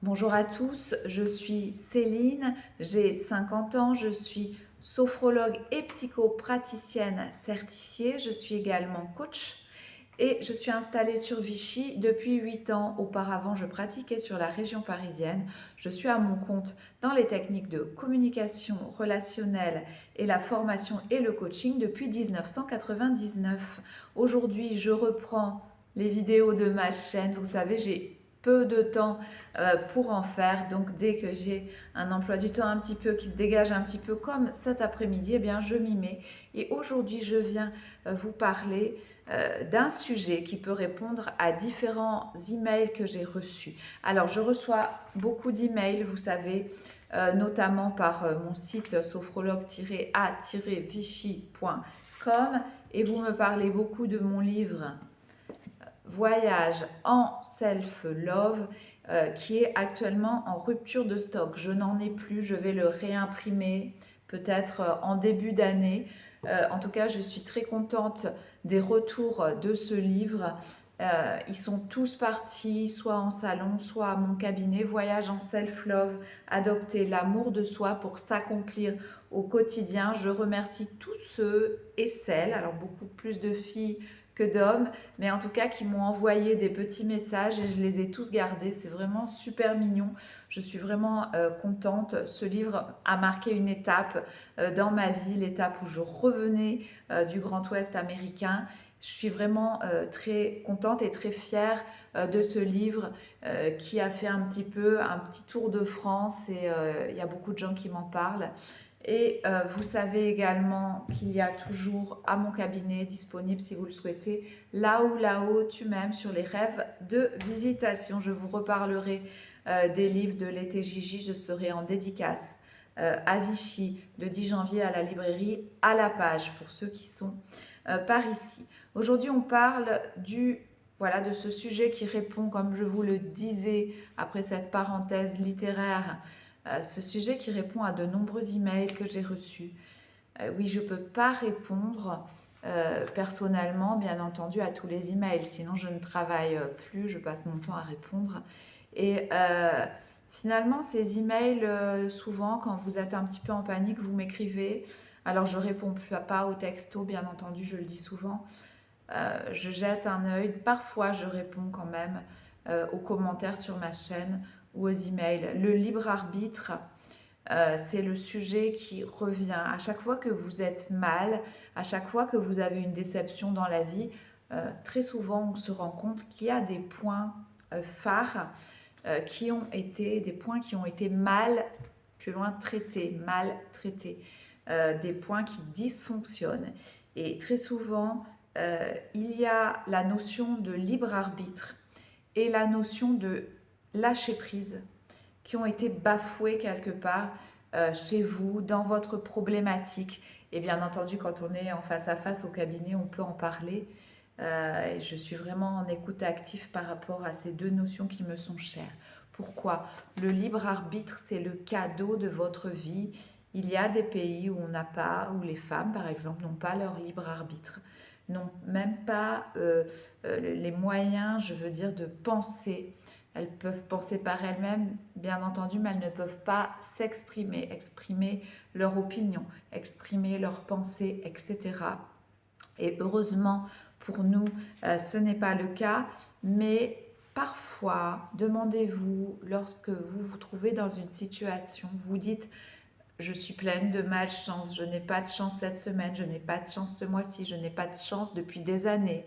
Bonjour à tous, je suis Céline, j'ai 50 ans, je suis sophrologue et psychopraticienne certifiée, je suis également coach et je suis installée sur Vichy depuis 8 ans. Auparavant, je pratiquais sur la région parisienne. Je suis à mon compte dans les techniques de communication relationnelle et la formation et le coaching depuis 1999. Aujourd'hui, je reprends les vidéos de ma chaîne. Vous savez, j'ai peu de temps pour en faire. Donc dès que j'ai un emploi du temps un petit peu qui se dégage un petit peu comme cet après-midi, eh bien je m'y mets. Et aujourd'hui, je viens vous parler d'un sujet qui peut répondre à différents emails que j'ai reçus. Alors je reçois beaucoup d'emails, vous savez, notamment par mon site sophrologue-a-vichy.com et vous me parlez beaucoup de mon livre Voyage en self-love qui est actuellement en rupture de stock. Je n'en ai plus, je vais le réimprimer peut-être en début d'année. En tout cas, je suis très contente des retours de ce livre. Ils sont tous partis, soit en salon, soit à mon cabinet. Voyage en self-love, adopter l'amour de soi pour s'accomplir au quotidien. Je remercie tous ceux et celles, alors beaucoup plus de filles que d'hommes, mais en tout cas qui m'ont envoyé des petits messages et je les ai tous gardés. C'est vraiment super mignon. Je suis vraiment contente. Ce livre a marqué une étape dans ma vie, l'étape où je revenais du Grand Ouest américain. Je suis vraiment très contente et très fière de ce livre qui a fait un petit tour de France et il y a beaucoup de gens qui m'en parlent. Et vous savez également qu'il y a toujours à mon cabinet disponible, si vous le souhaitez, là-haut, tu m'aimes, sur les rêves de visitation. Je vous reparlerai des livres de l'été Gigi. Je serai en dédicace à Vichy le 10 janvier à la librairie à la page pour ceux qui sont par ici. Aujourd'hui, on parle de ce sujet qui répond, comme je vous le disais, après cette parenthèse littéraire, ce sujet qui répond à de nombreux emails que j'ai reçus. Oui, je ne peux pas répondre personnellement, bien entendu, à tous les emails, sinon je ne travaille plus, je passe mon temps à répondre. Et finalement, ces emails, souvent, quand vous êtes un petit peu en panique, vous m'écrivez. Alors, je réponds plus pas aux textos, bien entendu, je le dis souvent. Je jette un œil. Parfois, je réponds quand même aux commentaires sur ma chaîne ou aux emails. Le libre arbitre, c'est le sujet qui revient. À chaque fois que vous êtes mal, à chaque fois que vous avez une déception dans la vie, très souvent on se rend compte qu'il y a des points phares des points qui ont été plus loin mal traités, des points qui dysfonctionnent. Et très souvent, il y a la notion de libre arbitre et la notion de lâcher prise qui ont été bafouées quelque part chez vous, dans votre problématique. Et bien entendu, quand on est en face à face au cabinet, on peut en parler. Et je suis vraiment en écoute active par rapport à ces deux notions qui me sont chères. Pourquoi? Le libre arbitre, c'est le cadeau de votre vie. Il y a des pays où on n'a pas, où les femmes, par exemple, n'ont pas leur libre arbitre, n'ont même pas les moyens, je veux dire, de penser. Elles peuvent penser par elles-mêmes, bien entendu, mais elles ne peuvent pas exprimer leur opinion, exprimer leurs pensées, etc. Et heureusement pour nous, ce n'est pas le cas, mais parfois, demandez-vous, lorsque vous vous trouvez dans une situation, vous dites, je suis pleine de malchance, je n'ai pas de chance cette semaine, je n'ai pas de chance ce mois-ci, je n'ai pas de chance depuis des années,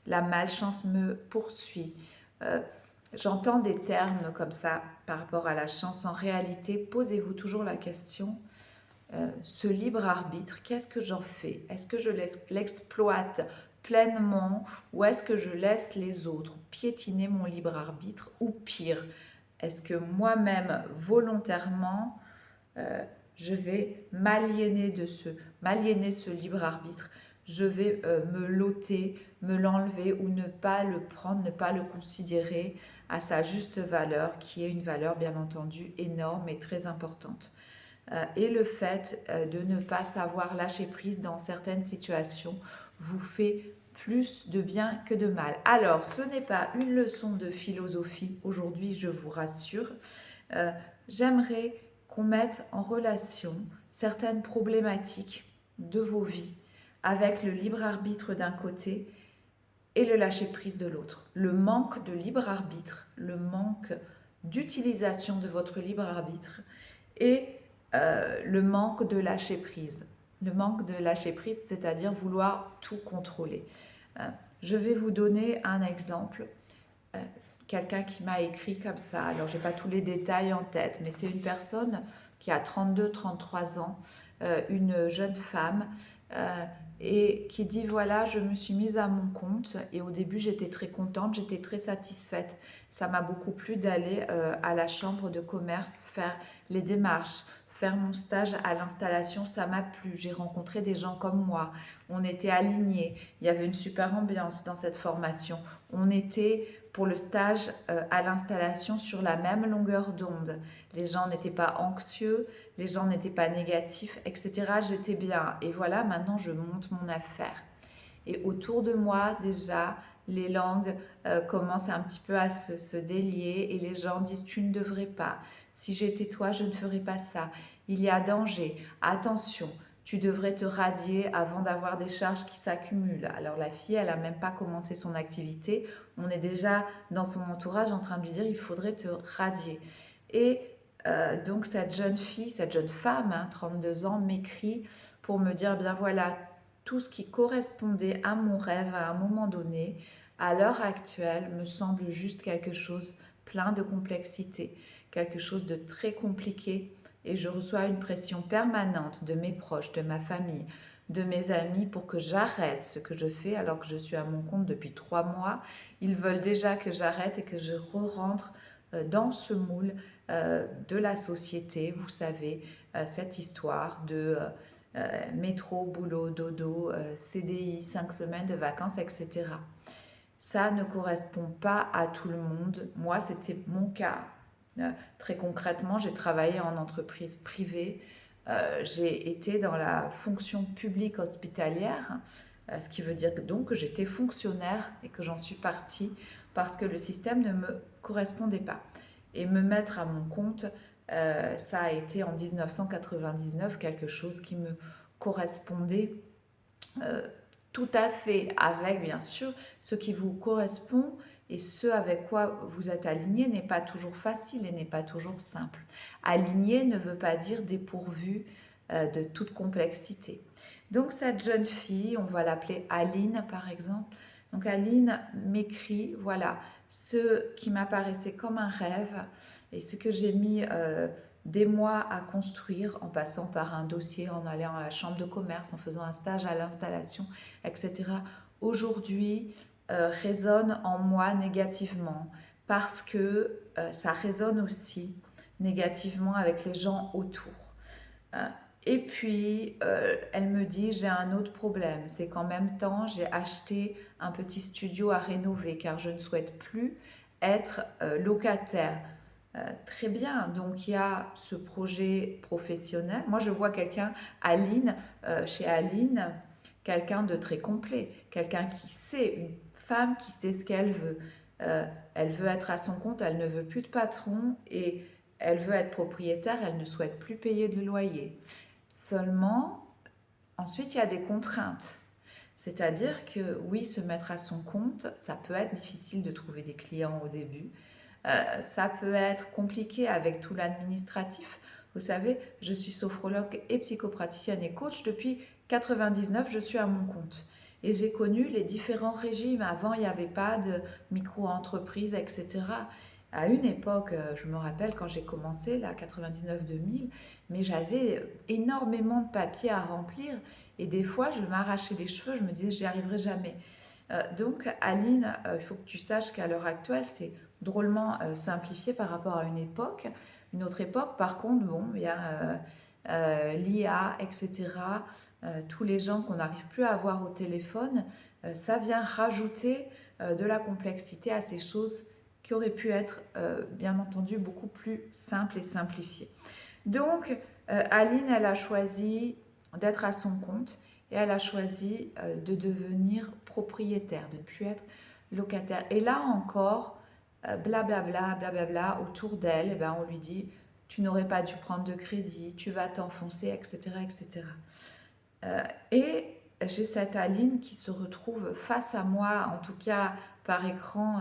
la malchance me poursuit. Euh, J'entends des termes comme ça par rapport à la chance. En réalité, posez-vous toujours la question, ce libre arbitre, qu'est-ce que j'en fais? Est-ce que je l'exploite pleinement ou est-ce que je laisse les autres piétiner mon libre arbitre ou pire, est-ce que moi-même volontairement euh, je vais m'aliéner ce libre arbitre, je vais me l'ôter, me l'enlever ou ne pas le prendre, ne pas le considérer à sa juste valeur, qui est une valeur bien entendu énorme et très importante. Et le fait de ne pas savoir lâcher prise dans certaines situations vous fait plus de bien que de mal. Alors, ce n'est pas une leçon de philosophie aujourd'hui, je vous rassure. Euh, J'aimerais qu'on mette en relation certaines problématiques de vos vies avec le libre arbitre d'un côté et le lâcher-prise de l'autre. Le manque de libre arbitre, le manque d'utilisation de votre libre arbitre et le manque de lâcher-prise. Le manque de lâcher-prise, c'est-à-dire vouloir tout contrôler. Je vais vous donner un exemple. Quelqu'un qui m'a écrit comme ça, alors je n'ai pas tous les détails en tête, mais c'est une personne qui a 32-33 ans, une jeune femme, et qui dit voilà, je me suis mise à mon compte et au début j'étais très contente, j'étais très satisfaite. Ça m'a beaucoup plu d'aller à la chambre de commerce faire les démarches, faire mon stage à l'installation, ça m'a plu. J'ai rencontré des gens comme moi, on était alignés, il y avait une super ambiance dans cette formation. On était pour le stage à l'installation sur la même longueur d'onde. Les gens n'étaient pas anxieux, les gens n'étaient pas négatifs, etc. J'étais bien. Et voilà, maintenant je monte mon affaire. Et autour de moi, déjà, les langues commencent un petit peu à se délier et les gens disent tu ne devrais pas. Si j'étais toi, je ne ferais pas ça. Il y a danger. Attention, tu devrais te radier avant d'avoir des charges qui s'accumulent. Alors la fille, elle n'a même pas commencé son activité. On est déjà dans son entourage en train de lui dire il faudrait te radier. Et donc cette jeune fille, cette jeune femme, 32 ans, m'écrit pour me dire bien voilà, tout ce qui correspondait à mon rêve à un moment donné, à l'heure actuelle, me semble juste quelque chose plein de complexité, quelque chose de très compliqué. Et je reçois une pression permanente de mes proches, de ma famille, de mes amis pour que j'arrête ce que je fais alors que je suis à mon compte depuis 3 mois. Ils veulent déjà que j'arrête et que je re-rentre dans ce moule de la société, vous savez, cette histoire de métro, boulot, dodo, CDI, 5 semaines de vacances, etc. Ça ne correspond pas à tout le monde. Moi, c'était mon cas. Très concrètement, j'ai travaillé en entreprise privée. J'ai été dans la fonction publique hospitalière, ce qui veut dire donc que j'étais fonctionnaire et que j'en suis partie parce que le système ne me correspondait pas. Et me mettre à mon compte, ça a été en 1999 quelque chose qui me correspondait euh, tout à fait avec, bien sûr, ce qui vous correspond et ce avec quoi vous êtes aligné n'est pas toujours facile et n'est pas toujours simple. Aligné ne veut pas dire dépourvu de toute complexité. Donc cette jeune fille, on va l'appeler Aline par exemple. Donc Aline m'écrit, voilà, ce qui m'apparaissait comme un rêve et ce que j'ai mis des mois à construire en passant par un dossier, en allant à la chambre de commerce, en faisant un stage à l'installation, etc. Aujourd'hui, résonne en moi négativement parce que ça résonne aussi négativement avec les gens autour. Euh, et puis, elle me dit, j'ai un autre problème, c'est qu'en même temps, j'ai acheté un petit studio à rénover car je ne souhaite plus être locataire. Très bien, donc il y a ce projet professionnel. Moi, je vois quelqu'un, Aline, chez Aline, quelqu'un de très complet, quelqu'un qui sait, une femme qui sait ce qu'elle veut. Elle veut être à son compte, elle ne veut plus de patron et elle veut être propriétaire, elle ne souhaite plus payer de loyer. Seulement, ensuite, il y a des contraintes. C'est-à-dire que oui, se mettre à son compte, ça peut être difficile de trouver des clients au début. Ça peut être compliqué avec tout l'administratif. Vous savez, je suis sophrologue et psychopraticienne et coach. Depuis 99, je suis à mon compte. Et j'ai connu les différents régimes. Avant, il n'y avait pas de micro-entreprise, etc. À une époque, je me rappelle quand j'ai commencé, là, 99-2000, mais j'avais énormément de papiers à remplir. Et des fois, je m'arrachais les cheveux, je me disais, j'y arriverai jamais. Donc, Aline, il faut que tu saches qu'à l'heure actuelle, c'est drôlement simplifié par rapport à une époque. Une autre époque, par contre, bon, il y a l'IA, etc. Tous les gens qu'on n'arrive plus à avoir au téléphone, ça vient rajouter de la complexité à ces choses qui auraient pu être, bien entendu, beaucoup plus simples et simplifiées. Donc, Aline, elle a choisi d'être à son compte et elle a choisi de devenir propriétaire, de ne plus être locataire. Et là encore, blablabla, blablabla, autour d'elle, eh ben, on lui dit, tu n'aurais pas dû prendre de crédit, tu vas t'enfoncer, etc., etc. Et j'ai cette Aline qui se retrouve face à moi, en tout cas par écran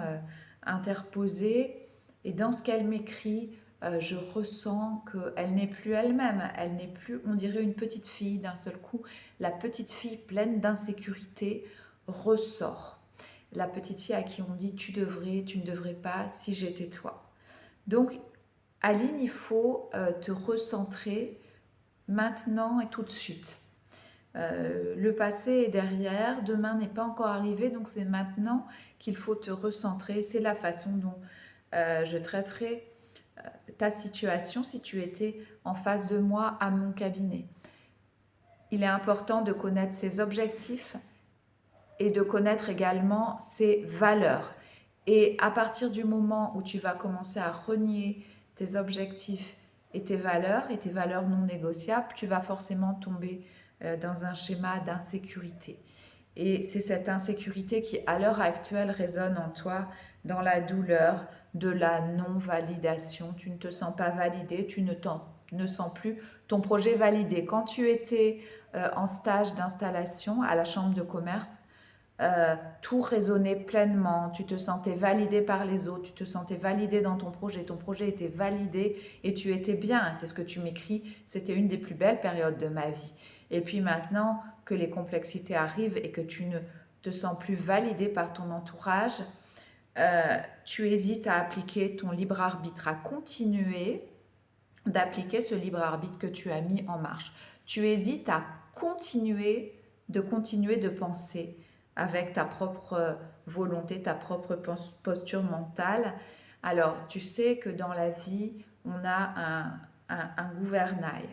interposé, et dans ce qu'elle m'écrit, je ressens qu'elle n'est plus elle-même, elle n'est plus, on dirait une petite fille d'un seul coup, la petite fille pleine d'insécurité ressort. La petite fille à qui on dit tu devrais, tu ne devrais pas, si j'étais toi. Donc Aline, il faut te recentrer maintenant et tout de suite. Le passé est derrière, demain n'est pas encore arrivé, donc c'est maintenant qu'il faut te recentrer. C'est la façon dont je traiterai ta situation si tu étais en face de moi à mon cabinet. Il est important de connaître ses objectifs et de connaître également ses valeurs. Et à partir du moment où tu vas commencer à renier tes objectifs et tes valeurs non négociables, tu vas forcément tomber dans un schéma d'insécurité. Et c'est cette insécurité qui, à l'heure actuelle, résonne en toi dans la douleur de la non-validation. Tu ne te sens pas validé, tu ne sens plus ton projet validé. Quand tu étais en stage d'installation à la chambre de commerce, tout résonnait pleinement, tu te sentais validé par les autres, tu te sentais validé dans ton projet était validé et tu étais bien. C'est ce que tu m'écris, c'était une des plus belles périodes de ma vie. Et puis maintenant que les complexités arrivent et que tu ne te sens plus validé par ton entourage, tu hésites à appliquer ton libre arbitre, à continuer d'appliquer ce libre arbitre que tu as mis en marche. Tu hésites à continuer de penser avec ta propre volonté, ta propre posture mentale. Alors, tu sais que dans la vie, on a un gouvernail.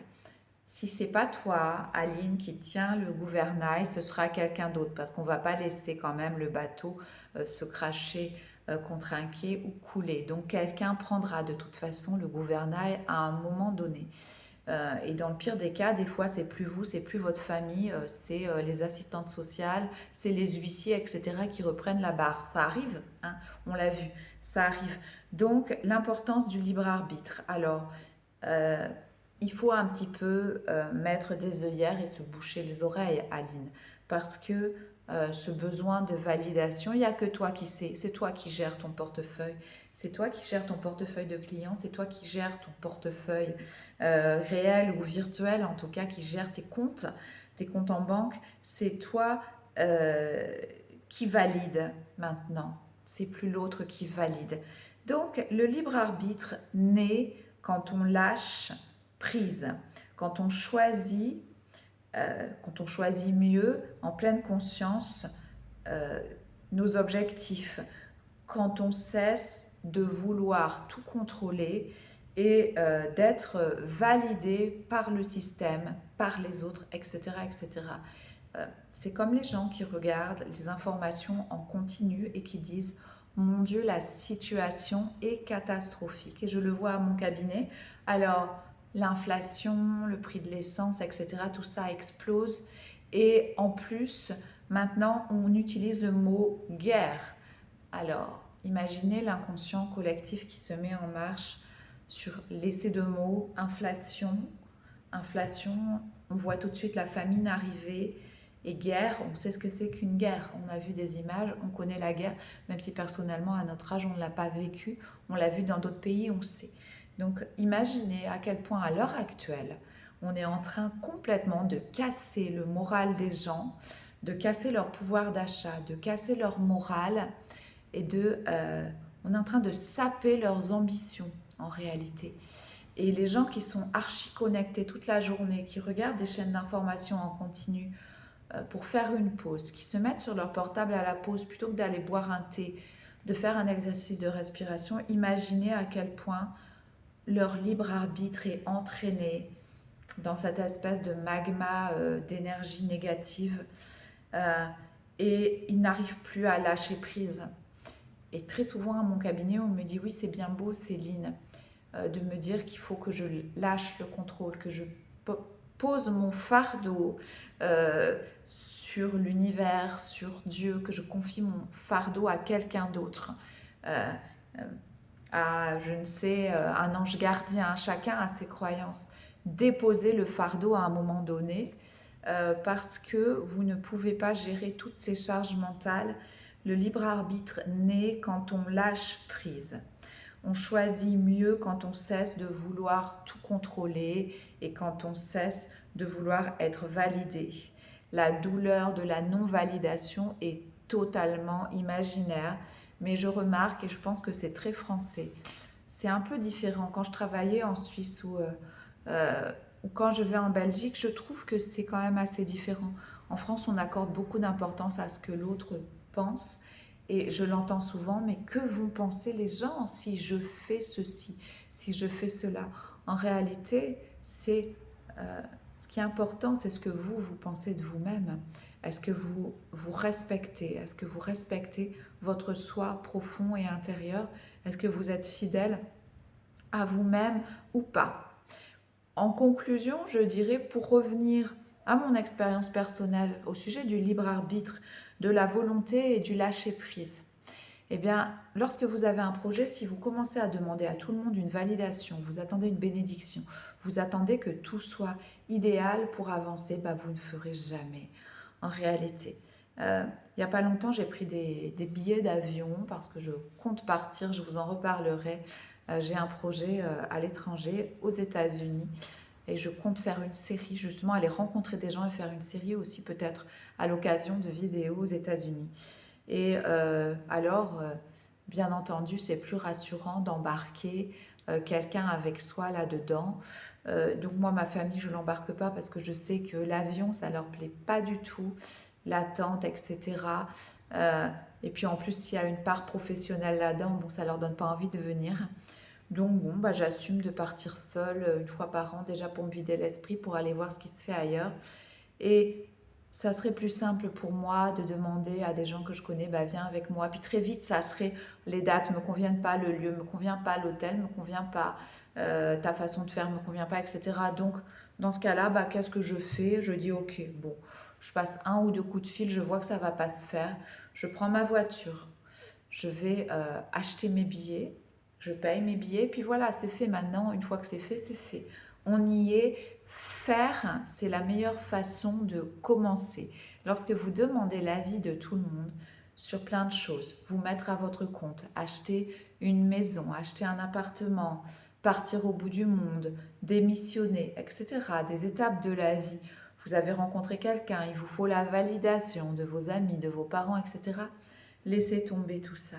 Si c'est pas toi, Aline, qui tient le gouvernail, ce sera quelqu'un d'autre parce qu'on va pas laisser quand même le bateau se cracher contre un quai ou couler. Donc quelqu'un prendra de toute façon le gouvernail à un moment donné. Et dans le pire des cas, des fois, c'est plus vous, c'est plus votre famille, c'est les assistantes sociales, c'est les huissiers, etc., qui reprennent la barre. Ça arrive, hein, on l'a vu, ça arrive. Donc, l'importance du libre arbitre. Alors, il faut un petit peu mettre des œillères et se boucher les oreilles, Aline, parce que ce besoin de validation, il n'y a que toi qui sais, c'est toi qui gères ton portefeuille, c'est toi qui gères ton portefeuille de clients, c'est toi qui gères ton portefeuille réel ou virtuel, en tout cas qui gère tes comptes en banque, c'est toi qui valide maintenant, c'est plus l'autre qui valide. Donc le libre arbitre naît quand on lâche prise, quand on choisit mieux, en pleine conscience, nos objectifs, quand on cesse de vouloir tout contrôler et d'être validé par le système, par les autres, etc. etc. C'est comme les gens qui regardent les informations en continu et qui disent mon Dieu, la situation est catastrophique. Et je le vois à mon cabinet. Alors, l'inflation, le prix de l'essence, etc., tout ça explose. Et en plus, maintenant, on utilise le mot guerre. Alors, imaginez l'inconscient collectif qui se met en marche sur l'essai de mots inflation. Inflation, on voit tout de suite la famine arriver. Et guerre, on sait ce que c'est qu'une guerre. On a vu des images, on connaît la guerre, même si personnellement, à notre âge, on ne l'a pas vécu. On l'a vu dans d'autres pays, on sait. Donc, imaginez à quel point, à l'heure actuelle, on est en train complètement de casser le moral des gens, de casser leur pouvoir d'achat, de casser leur morale et on est en train de saper leurs ambitions en réalité. Et les gens qui sont archi connectés toute la journée, qui regardent des chaînes d'information en continu, pour faire une pause, qui se mettent sur leur portable à la pause plutôt que d'aller boire un thé, de faire un exercice de respiration, imaginez à quel point leur libre arbitre est entraîné dans cette espèce de magma d'énergie négative et ils n'arrivent plus à lâcher prise. Et très souvent à mon cabinet, on me dit oui, c'est bien beau Céline, de me dire qu'il faut que je lâche le contrôle, que je pose mon fardeau sur l'univers, sur Dieu, que je confie mon fardeau à quelqu'un d'autre, euh, à, je ne sais, un ange gardien. Chacun a ses croyances. Déposez le fardeau à un moment donné parce que vous ne pouvez pas gérer toutes ces charges mentales. Le libre arbitre naît quand on lâche prise. On choisit mieux quand on cesse de vouloir tout contrôler et quand on cesse de vouloir être validé. La douleur de la non-validation est totalement imaginaire, mais je remarque et je pense que c'est très français. C'est un peu différent. Quand je travaillais en Suisse ou quand je vais en Belgique, je trouve que c'est quand même assez différent. En France, on accorde beaucoup d'importance à ce que l'autre pense. Et je l'entends souvent, mais que vont penser les gens si je fais ceci, si je fais cela? En réalité, ce qui est important, c'est ce que vous pensez de vous-même. Est-ce que vous vous respectez? Est-ce que vous respectez votre soi profond et intérieur? Est-ce que vous êtes fidèle à vous-même ou pas? En conclusion, je dirais, pour revenir à mon expérience personnelle au sujet du libre arbitre, de la volonté et du lâcher-prise, eh bien, lorsque vous avez un projet, si vous commencez à demander à tout le monde une validation, vous attendez une bénédiction, vous attendez que tout soit idéal pour avancer, bah, vous ne ferez jamais. En réalité, il n'y a pas longtemps, j'ai pris des billets d'avion parce que je compte partir, je vous en reparlerai. J'ai un projet à l'étranger, aux États-Unis, et je compte faire une série, justement, aller rencontrer des gens et faire une série aussi peut-être à l'occasion de vidéos aux États-Unis. Et bien entendu, c'est plus rassurant d'embarquer quelqu'un avec soi là-dedans. Donc moi, ma famille, je ne l'embarque pas parce que je sais que l'avion, ça ne leur plaît pas du tout, l'attente, etc. Et puis en plus, s'il y a une part professionnelle là-dedans, bon, ça ne leur donne pas envie de venir. Donc bon, bah, j'assume de partir seule une fois par an déjà pour me vider l'esprit, pour aller voir ce qui se fait ailleurs. Et ça serait plus simple pour moi de demander à des gens que je connais, bah viens avec moi. Puis très vite, ça serait les dates me conviennent pas, le lieu me convient pas, l'hôtel me convient pas, ta façon de faire me convient pas, etc. Donc dans ce cas-là, bah, qu'est-ce que je fais? Je dis ok, bon, je passe un ou deux coups de fil, je vois que ça va pas se faire. Je prends ma voiture, je vais acheter mes billets, je paye mes billets, puis voilà, c'est fait maintenant. Une fois que c'est fait, c'est fait. On y est. Faire, c'est la meilleure façon de commencer. Lorsque vous demandez l'avis de tout le monde sur plein de choses, vous mettre à votre compte, acheter une maison, acheter un appartement, partir au bout du monde, démissionner, etc., des étapes de la vie, vous avez rencontré quelqu'un, il vous faut la validation de vos amis, de vos parents, etc. Laissez tomber tout ça.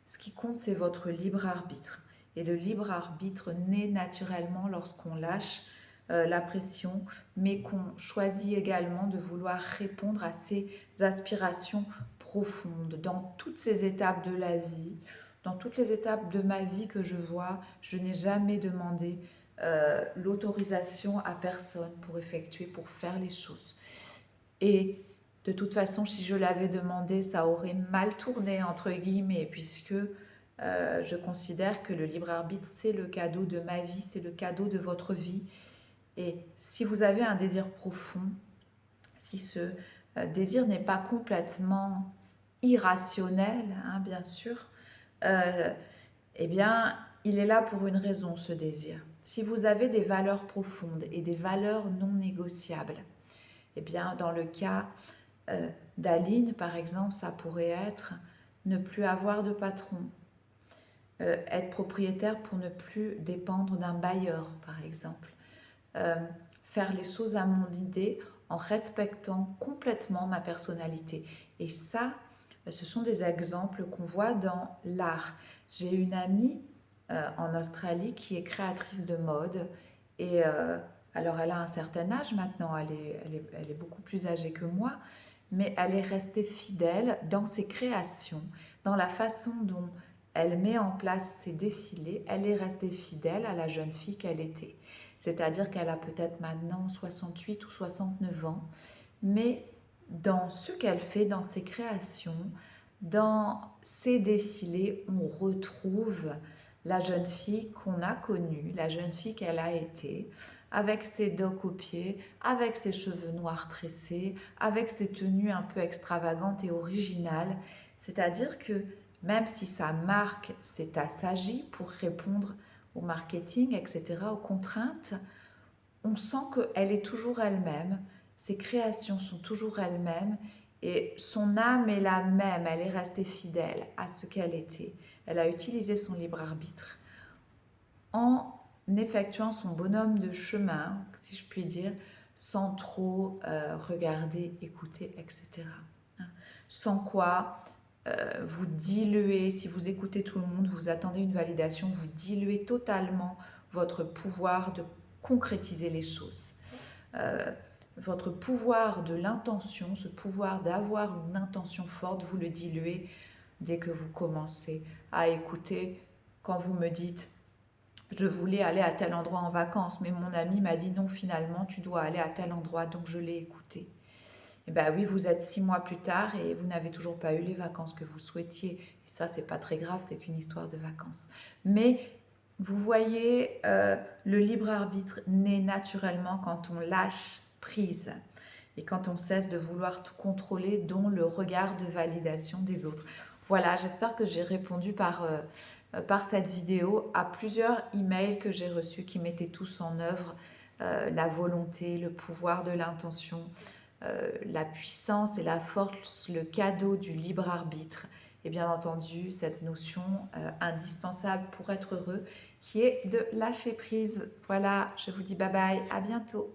Ce qui compte, c'est votre libre arbitre. Et le libre arbitre naît naturellement lorsqu'on lâche la pression, mais qu'on choisit également de vouloir répondre à ses aspirations profondes. Dans toutes ces étapes de la vie, dans toutes les étapes de ma vie que je vois, je n'ai jamais demandé l'autorisation à personne pour effectuer, pour faire les choses. Et de toute façon, si je l'avais demandé, ça aurait mal tourné, entre guillemets, puisque je considère que le libre arbitre, c'est le cadeau de ma vie, c'est le cadeau de votre vie. Et si vous avez un désir profond, si ce désir n'est pas complètement irrationnel, hein, bien sûr, eh bien, il est là pour une raison, ce désir. Si vous avez des valeurs profondes et des valeurs non négociables, eh bien, dans le cas d'Aline, par exemple, ça pourrait être ne plus avoir de patron, être propriétaire pour ne plus dépendre d'un bailleur, par exemple. Faire les choses à mon idée en respectant complètement ma personnalité. Et ça, ce sont des exemples qu'on voit dans l'art. J'ai une amie en Australie qui est créatrice de mode et alors elle a un certain âge maintenant, elle est beaucoup plus âgée que moi, mais elle est restée fidèle dans ses créations, dans la façon dont elle met en place ses défilés, elle est restée fidèle à la jeune fille qu'elle était. C'est-à-dire qu'elle a peut-être maintenant 68 ou 69 ans, mais dans ce qu'elle fait, dans ses créations, dans ses défilés, on retrouve la jeune fille qu'on a connue, la jeune fille qu'elle a été, avec ses docks aux pieds, avec ses cheveux noirs tressés, avec ses tenues un peu extravagantes et originales. C'est-à-dire que même si sa marque s'est assagie pour répondre au marketing, etc., aux contraintes, on sent qu'elle est toujours elle-même, ses créations sont toujours elles-mêmes et son âme est la même, elle est restée fidèle à ce qu'elle était. Elle a utilisé son libre arbitre en effectuant son bonhomme de chemin, si je puis dire, sans trop regarder, écouter, etc. Sans quoi vous diluez, si vous écoutez tout le monde, vous attendez une validation, vous diluez totalement votre pouvoir de concrétiser les choses. Votre pouvoir de l'intention, ce pouvoir d'avoir une intention forte, vous le diluez dès que vous commencez à écouter. Quand vous me dites je voulais aller à tel endroit en vacances, mais mon ami m'a dit non, finalement tu dois aller à tel endroit, donc je l'ai écouté. Et bien oui, vous êtes 6 mois plus tard et vous n'avez toujours pas eu les vacances que vous souhaitiez. Et ça, c'est pas très grave, c'est qu'une histoire de vacances. Mais vous voyez, le libre arbitre naît naturellement quand on lâche prise et quand on cesse de vouloir tout contrôler, dont le regard de validation des autres. Voilà, j'espère que j'ai répondu par cette vidéo à plusieurs emails que j'ai reçus qui mettaient tous en œuvre la volonté, le pouvoir de l'intention, la puissance et la force, le cadeau du libre arbitre et bien entendu cette notion indispensable pour être heureux qui est de lâcher prise. Voilà, je vous dis bye bye, à bientôt.